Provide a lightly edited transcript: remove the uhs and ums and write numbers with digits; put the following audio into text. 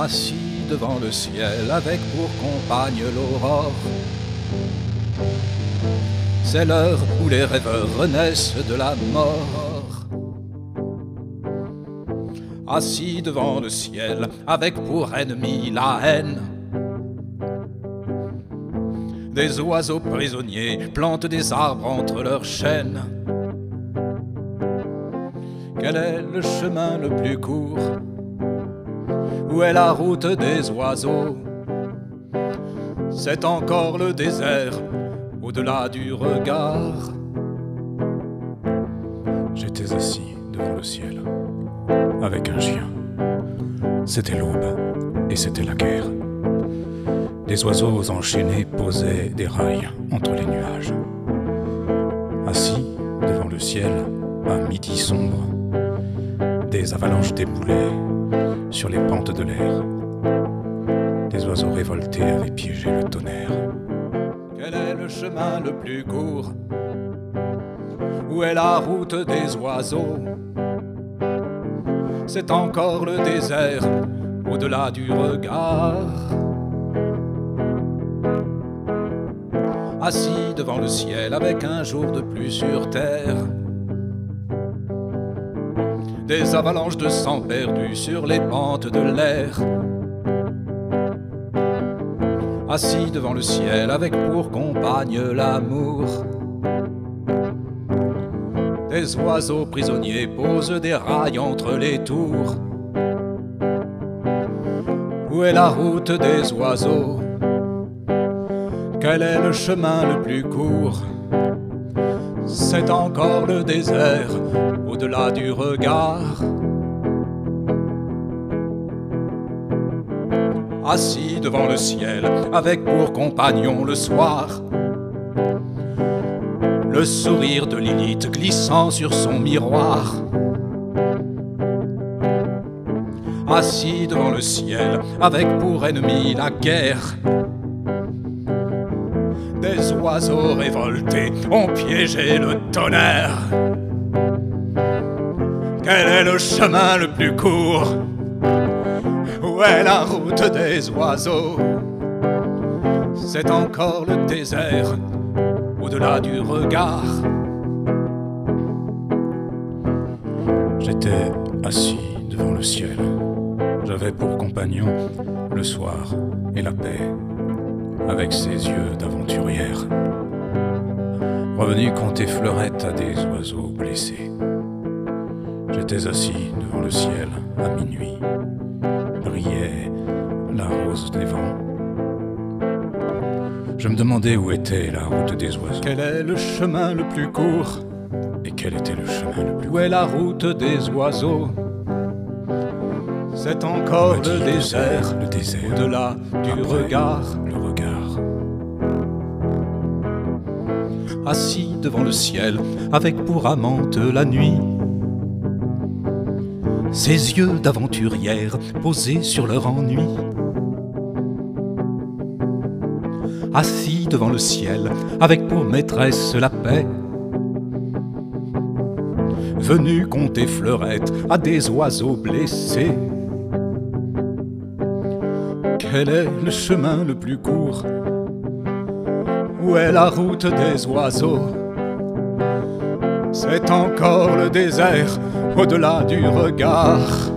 assis devant le ciel avec pour compagne l'aurore. C'est l'heure où les rêveurs renaissent de la mort. Assis devant le ciel avec pour ennemi la haine. Des oiseaux prisonniers plantent des arbres entre leurs chaînes. Quel est le chemin le plus court? Où est la route des oiseaux? C'est encore le désert, au-delà du regard. J'étais assis devant le ciel, avec un chien. C'était l'aube, et c'était la guerre. Des oiseaux enchaînés posaient des rails entre les nuages. Assis devant le ciel, à midi sombre, des avalanches déboulaient sur les pentes de l'air. Des oiseaux révoltés avaient piégé le tonnerre. Quel est le chemin le plus court? Où est la route des oiseaux? C'est encore le désert, au-delà du regard. Assis devant le ciel avec un jour de plus sur terre. Des avalanches de sang perdu sur les pentes de l'air. Assis devant le ciel avec pour compagne l'amour. Des oiseaux prisonniers posent des rails entre les tours. Où est la route des oiseaux? Quel est le chemin le plus court? C'est encore le désert, au-delà du regard. Assis devant le ciel, avec pour compagnon le soir. Le sourire de Lilith glissant sur son miroir. Assis devant le ciel, avec pour ennemi la guerre. Des oiseaux révoltés ont piégé le tonnerre. Quel est le chemin le plus court? Où est la route des oiseaux? C'est encore le désert, au-delà du regard. J'étais assis devant le ciel. J'avais pour compagnon le soir et la paix, avec ses yeux d'aventurière. Revenu compter fleurettes à des oiseaux blessés. J'étais assis devant le ciel à minuit. Brillait la rose des vents. Je me demandais où était la route des oiseaux. Quel est le chemin le plus court? Et quel était le chemin le plus court? Où est la route des oiseaux? C'est encore le désert, au-delà du regard. Le regard. Assis devant le ciel, avec pour amante la nuit. Ses yeux d'aventurière posés sur leur ennui. Assis devant le ciel, avec pour maîtresse la paix. Venu compter fleurettes à des oiseaux blessés. Quel est le chemin le plus court? Où est la route des oiseaux? C'est encore le désert, au-delà du regard.